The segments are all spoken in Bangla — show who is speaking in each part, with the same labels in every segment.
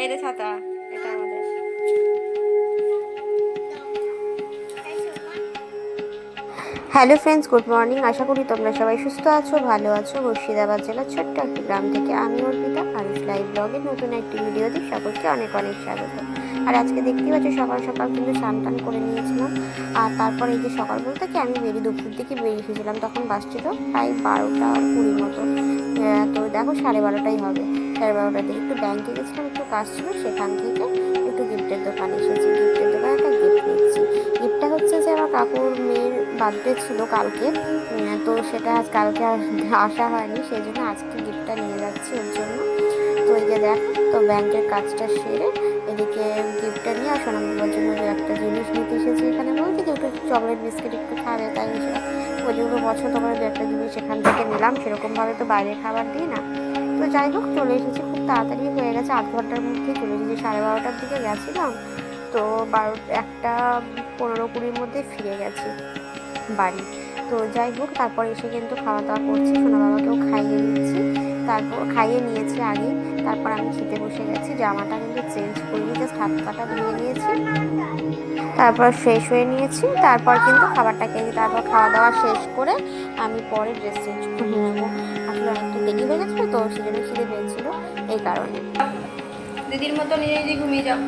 Speaker 1: এই রে ছাতা, এটা আমাদের। Hello friends, good morning. আশা করি তোমরা সবাই সুস্থ আছো, ভালো আছো। মুর্শিদাবাদ জেলার ছোট্ট একটি গ্রাম থেকে আমি অর্পিতা আরুষ লাইভ ব্লগের নতুন একটি ভিডিওতে সকলকে অনেক অনেক স্বাগত। আর আজকে দেখতেই পাচ্ছি সকাল সকাল কিন্তু স্নান টান করে নিয়েছিলাম। আর তারপর এই যে সকাল বলতে কি আমি দুপুর দিকে বেরিয়ে এসেছিলাম, তখন বাসছিল প্রায় 12টা 20 মতো। তো দেখো 12:30টাই হবে। 12:30টার দিকে একটু ব্যাংকে গেছিলাম, একটু কাজ ছিল, সেখান থেকে একটু গিফটের দোকানে এসেছি। গিফটের দোকানে একটা গিফট নিচ্ছি। গিফটটা হচ্ছে যে আমার কাকুর মেয়ের বার্থডে ছিল কালকে, তো সেটা আজ কালকে আসা হয়নি, সেই জন্য আজকে গিফটটা নিয়ে যাচ্ছি ওর জন্য। তো এই যে দেখো, তো ব্যাংকের কাজটা সেরে এদিকে গিফটটা নিয়ে আর সোনামুখের জন্য যে একটা জিনিস নিতে এসেছি এখানে, বলছি যে একটু চকলেট বিস্কিট একটু খাবে, তাই ওই যেগুলো পছন্দ করে দু একটা জিনিস এখান থেকে নিলাম। সেরকমভাবে তো বাইরের খাবার দিই না। তো যাই হোক, চলে এসেছি, খুব তাড়াতাড়ি হয়ে গেছে, 8 ঘন্টার মধ্যেই চলে এসেছি। 12:30টার দিকে গেছিলাম, তো 1:15-20-র মধ্যে ফিরে গেছি বাড়ি। তো যাই হোক, তারপর এসে কিন্তু খাওয়া দাওয়া করছি, সোনা বাবাকেও খাইয়ে দিচ্ছি। তারপর খাইয়ে নিয়েছি আগে, তারপর আমি খেতে বসে গেছি। জামাটা কিন্তু চেঞ্জ করিনি, জাস্ট হাত পাটা ধুয়ে নিয়েছি, তারপর ফ্রেশ হয়ে নিয়েছি, তারপর কিন্তু খাবারটা খেয়েছি। তারপর খাওয়া দাওয়া শেষ করে আমি পরে ড্রেস চেঞ্জ করে নেবো। আসলে অনেকটা দেরি হয়ে গেছিলো, তো সেজন্য খিদে পেয়েছিল, এই কারণে। দিদির মতো নিজে নিজে ঘুমিয়ে যাও।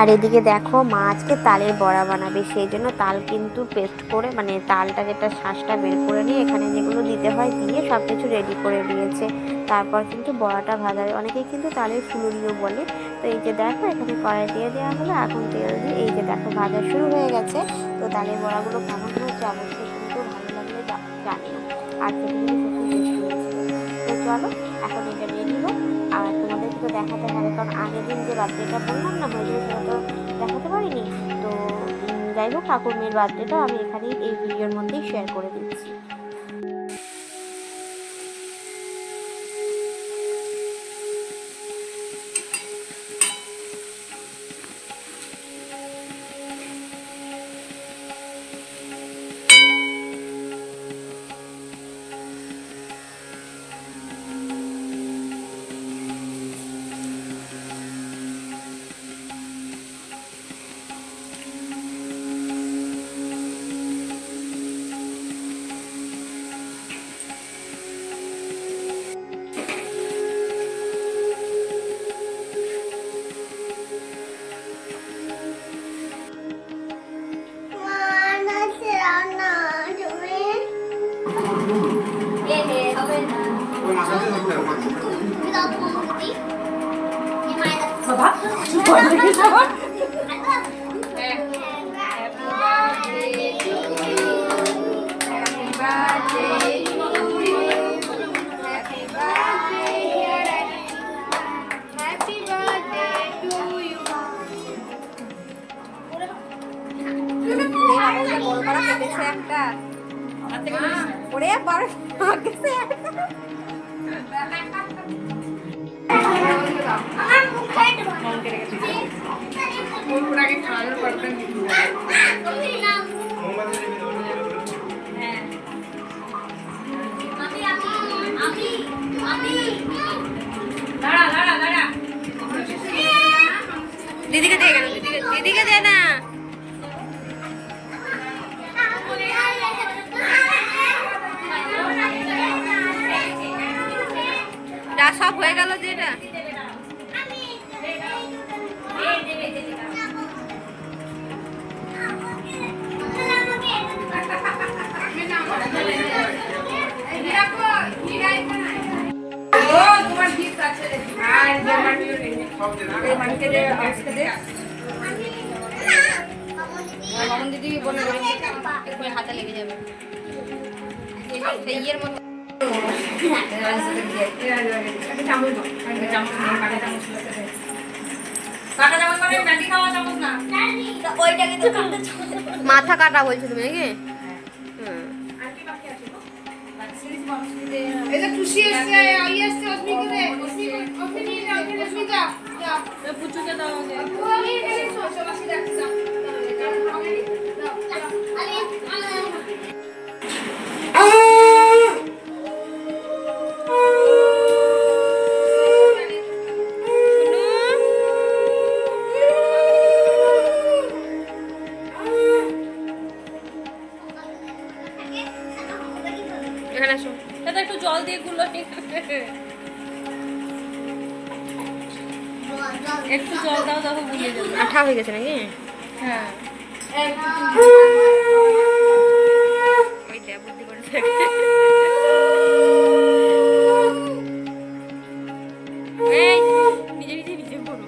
Speaker 1: আর এদিকে দেখো, মা আজকে তালের বড়া বানাবে, সেই জন্য তাল কিন্তু পেস্ট করে, মানে তালটা যেটা শাঁসটা বের করে নিয়ে এখানে যেগুলো দিতে হয় দিয়ে সব কিছু রেডি করে দিয়েছে। তারপর কিন্তু বড়াটা ভাজা, অনেকেই কিন্তু তালের ফুলুরিও বলে। তো এই যে দেখো, এখানে কড়াই দিয়ে দেওয়া হলো, এখন তেল দিয়ে এই যে দেখো ভাজা শুরু হয়ে গেছে। তো তালের বড়াগুলো কেমন হয়েছে অবশ্যই কিন্তু ভালো লাগলে জানিও। আর খেতে কিন্তু সত্যি টেস্টি হয়েছিল। তো চলো, এখন এটা রেডি হোক, আর তোমাদেরকে তো দেখাতে হবে, কারণ আগের দিন যে বার্থডেটা বললাম না হয়েছিল, সেটা তো দেখাতে পারিনি। তো যাই হোক, কাকুর মেয়ের বার্থডেটাও আমি এখানেই এই ভিডিওর মধ্যেই শেয়ার করে দিচ্ছি। দিদিকে দিয়ে গেল, দিদিকে দে না। যা সব হয়ে গেল যেটা দিদি বলে হাতে লেগে যাবে ইয়ের মতো। মাথা কাটা বলছো তুমি নাকি? খুশি এসছে, আই এসছে, অস্মিকে দে, অস্মি নিয়ে যাও, অস্মিতা যাও, পুচুকে দাও আগে। ওই এখানে সবাসি রাখছি, যাও যাও, আগে যাও, আলে
Speaker 2: এখানে আসো।
Speaker 3: দাদা একটু জল দিয়ে গুলো একটু জল দাও, দেখো গুলিয়ে যাবে।
Speaker 2: আঠা হয়ে গেছে নাকি?
Speaker 3: হ্যাঁ
Speaker 2: ওইটা বুদ্ধি করে এই নিজে নিজে নিজে করো।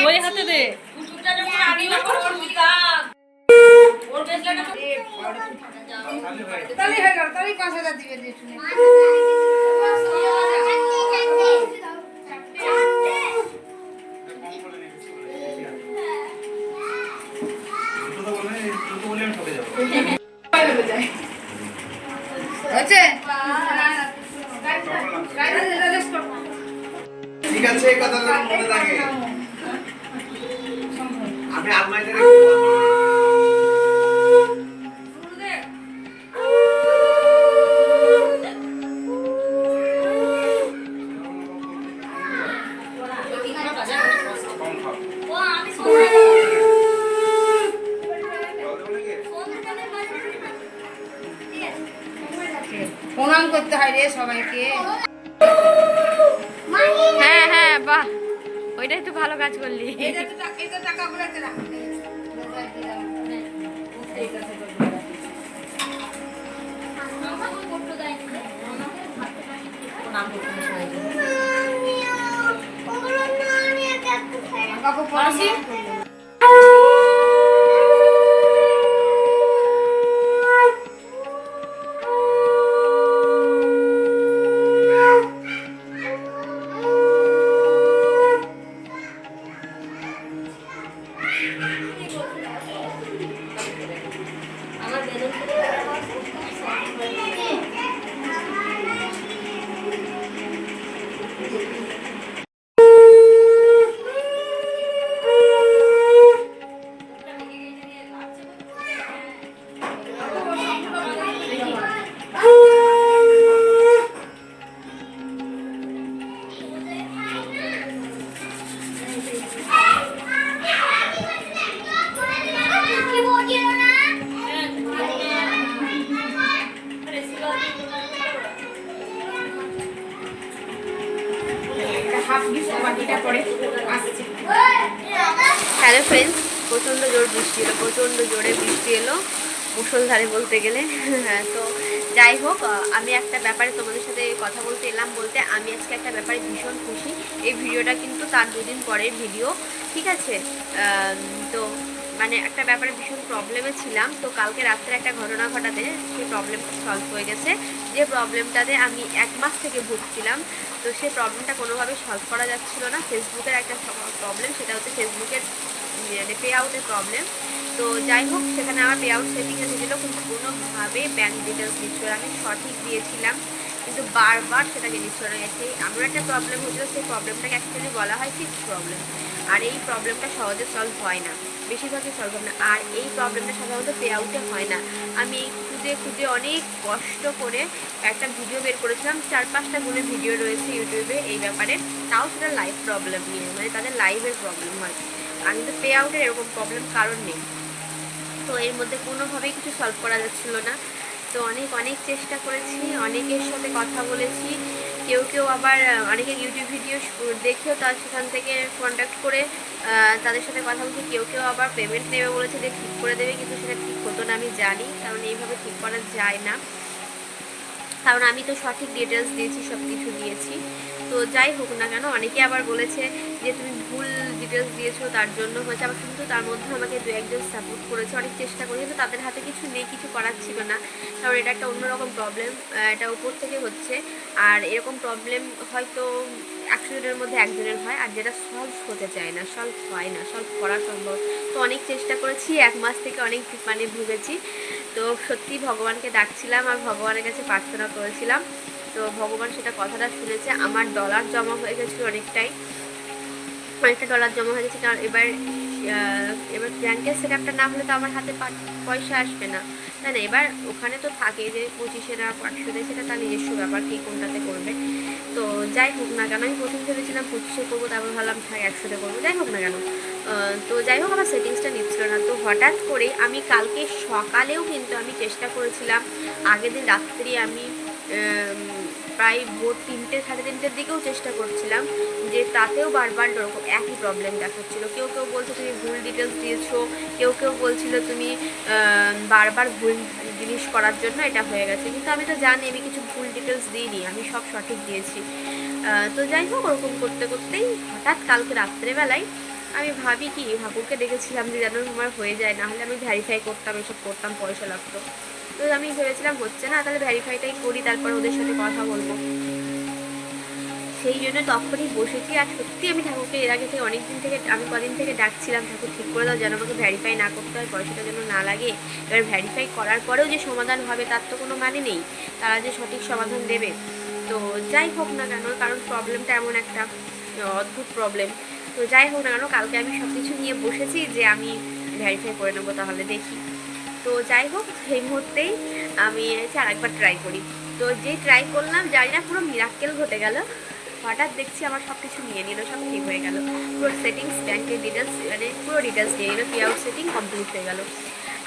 Speaker 3: ওই হাতে দে।
Speaker 4: ঠিক আছে, এই কথাটা মনে থাকে। আমি আলমারিতে
Speaker 3: প্রণাম করতে হয় রে সবাইকে।
Speaker 2: হ্যাঁ হ্যাঁ, বাহ, ওইটাই তো ভালো কাজ করলি। হ্যালো ফ্রেন্ডস, প্রচণ্ড জোর বৃষ্টি এলো, প্রচণ্ড জোরে বৃষ্টি এলো, মুষলধারে বলতে গেলে। হ্যাঁ, তো যাই হোক, আমি একটা ব্যাপারে তোমাদের সাথে কথা বলতে এলাম। বলতে আমি আজকে একটা ব্যাপারে ভীষণ খুশি। এই ভিডিওটা কিন্তু তার দুদিন পরের ভিডিও, ঠিক আছে? তো মানে একটা ব্যাপারে ভীষণ প্রবলেমে ছিলাম। তো কালকে রাত্রে একটা ঘটনা ঘটাতে সেই প্রবলেমটা সলভ হয়ে গেছে। যে প্রবলেমটাতে আমি 1 মাস থেকে ভুগছিলাম, তো সেই প্রবলেমটা কোনোভাবে সলভ করা যাচ্ছিল না। ফেসবুকের একটা প্রবলেম, সেটা হচ্ছে ফেসবুকের পে আউটের প্রবলেম। তো যাই হোক, সেখানে আমার পে আউট সেটিং এসেছিলো, কিন্তু কোনোভাবে ব্যাঙ্ক ডিটেলস দিচ্ছিল। আমি সঠিক দিয়েছিলাম, কিন্তু বারবার সেটাকে দিচ্ছিল না। সেই আমার একটা প্রবলেম হয়েছিল, সেই প্রবলেমটাকে অ্যাকচুয়ালি বলা হয় ফিক্সড প্রবলেম। আর এই প্রবলেমটা সহজে সলভ হয় না, বেশিরভাগই সলভ হয় না। আর এই প্রবলেমটা সাধারণত পে আউটে হয় না। আমি খুঁজে খুঁজে অনেক কষ্ট করে একটা ভিডিও বের করেছিলাম, 4-5টা গুলো ভিডিও রয়েছে ইউটিউবে এই ব্যাপারে, তাও সেটা লাইভ প্রবলেম নিয়ে, মানে তাদের লাইভের প্রবলেম হয়। আর কিন্তু পে আউটের এরকম প্রবলেম কারণ নেই। তো এর মধ্যে কোনোভাবেই কিছু সলভ করা যাচ্ছিলো না। তো অনেক চেষ্টা করেছি, অনেকের সাথে কথা বলেছি। কেউ আবার অনেকের ইউটিউব ভিডিও দেখেও তার সেখান থেকে কন্ট্যাক্ট করে তাদের সাথে কথা বলছি। কেউ আবার পেমেন্ট নেবে বলেছে, যে ঠিক করে দেবে, কিন্তু সেটা ঠিক হতো না আমি জানি, কারণ এইভাবে ঠিক করা যায় না। কারণ আমি তো সঠিক ডিটেলস দিয়েছি, সব কিছু দিয়েছি। তো যাই হোক না কেন, অনেকে আবার বলেছে যে তুমি ভুল ডিটেলস দিয়েছো তার জন্য হয়েছে, আবার কিন্তু তার মধ্যে আমাকে দু একজন সাপোর্ট করেছে, অনেক চেষ্টা করেছে, কিন্তু তাদের হাতে কিছু নেই, কিছু করার ছিল না, কারণ এটা একটা অন্যরকম প্রবলেম, এটা উপর থেকে হচ্ছে। আর এরকম প্রবলেম হয়তো 100 জনের মধ্যে একজনের হয়, আর যেটা সলভ হতে চায় না, সলভ হয় না, সলভ করা সম্ভব। তো অনেক চেষ্টা করেছি, 1 মাস থেকে অনেক মানে ভুগেছি। তো সত্যি ভগবানকে ডাকছিলাম আর ভগবানের কাছে প্রার্থনা করেছিলাম। তো ভগবান সেটা কথাটা শুনেছে। আমার ডলার জমা হয়ে গেছিলো অনেকটা ডলার জমা হয়ে গেছে, কারণ এবার ব্যাংকের সেট আপটা না হলে তো আমার হাতে পয়সা আসবে না, তাই না? এবার ওখানে তো থাকে যে 2500 না 500 দেয়, সেটা তার নিজস্ব ব্যাপার, কে কোনটাতে করবে। তো যাই হোক না কেন, আমি প্রথম ভেবেছিলাম 2500 করবো, তারপর ভাবলাম থাক 100-তে করবো, যাই হোক না কেন। তো যাই হোক, আমার সেটিংসটা নিচ্ছিল না। তো হঠাৎ করে আমি কালকে সকালেও কিন্তু আমি চেষ্টা করেছিলাম, আগের দিন রাত্রি আমি প্রায় ভোর 3টে 3:30-র দিকেও চেষ্টা করছিলাম, যে তাতেও বারবার ওরকম একই প্রবলেম দেখাচ্ছিল। কেউ কেউ বলছে তুমি ভুল ডিটেলস দিয়েছো, কেউ কেউ বলছিল তুমি বারবার ভুল জিনিস করার জন্য এটা হয়ে গেছে, কিন্তু আমি তো জানি আমি কিছু ভুল ডিটেলস দিইনি, আমি সব সঠিক দিয়েছি। তো যাই হোক, ওরকম করতে করতেই হঠাৎ কালকে রাত্রেবেলায় আমি ভাবি কি ঠাকুরকে ডেকেছিলাম যে যেন আমার হয়ে যায়, না হলে আমি ভ্যারিফাই করতাম, এসব করতাম, পয়সা লাগতো। তো আমি ভেবেছিলাম হচ্ছে না, তাহলে ভ্যারিফাইটাই করি, তারপর ওদের সাথে কথা বলবো। সেই জন্য তখনই বসেছি। আর সত্যি আমি ঠাকুরকে এর আগে থেকে অনেক দিন থেকে, আমি কদিন থেকে ডাকছিলাম, ঠাকুর ঠিক করে দাও যেন আমাকে ভ্যারিফাই না করতে হয়, পয়সাটা যেন না লাগে। এবার ভ্যারিফাই করার পরেও যে সমাধান হবে তার তো কোনো মানে নেই, তারা যে সঠিক সমাধান দেবে। তো যাই হোক না কেন, কারণ প্রবলেমটা এমন একটা অদ্ভুত প্রবলেম। তো যাই হোক না কেন, কালকে আমি সব কিছু নিয়ে বসেছি যে আমি ভ্যারিফাই করে নেবো, তাহলে দেখি। তো যাই হোক, সেই মুহূর্তেই আমি আরেকবার ট্রাই করি। তো যে ট্রাই করলাম, জানি না পুরো মিরাক্কেল ঘটে গেল। হঠাৎ দেখছি আমার সব কিছু নিয়ে নিল, সব ঠিক হয়ে গেল, পুরো সেটিংস, ব্যাংকের ডিটেলস, মানে পুরো ডিটেলস নিয়ে নিল, পে আউট সেটিং কমপ্লিট হয়ে গেল।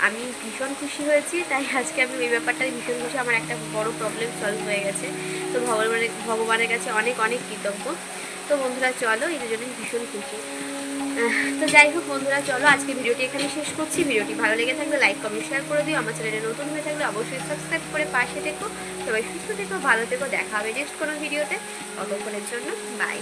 Speaker 2: আমি ভীষণ খুশি হয়েছি, তাই আজকে আমি ওই ব্যাপারটাই ভীষণ খুশি, আমার একটা বড় প্রবলেম সলভ হয়ে গেছে। তো ভগবানের কাছে অনেক অনেক কৃতজ্ঞ। তো বন্ধুরা চলো, এই দুজনেই ভীষণ খুশি। তো যাই হোক বন্ধুরা, চলো আজকে ভিডিওটি এখানে শেষ করছি। ভিডিওটি ভালো লেগে থাকলে লাইক কমেন্ট শেয়ার করে দিও। আমার চ্যানেলে নতুন হয়ে থাকলে অবশ্যই সাবস্ক্রাইব করে পাশে থেকো। সবাই সুস্থ থেকো, ভালো থেকো, দেখা হবে নেক্সট কোনো ভিডিওতে। ততক্ষণের জন্য বাই।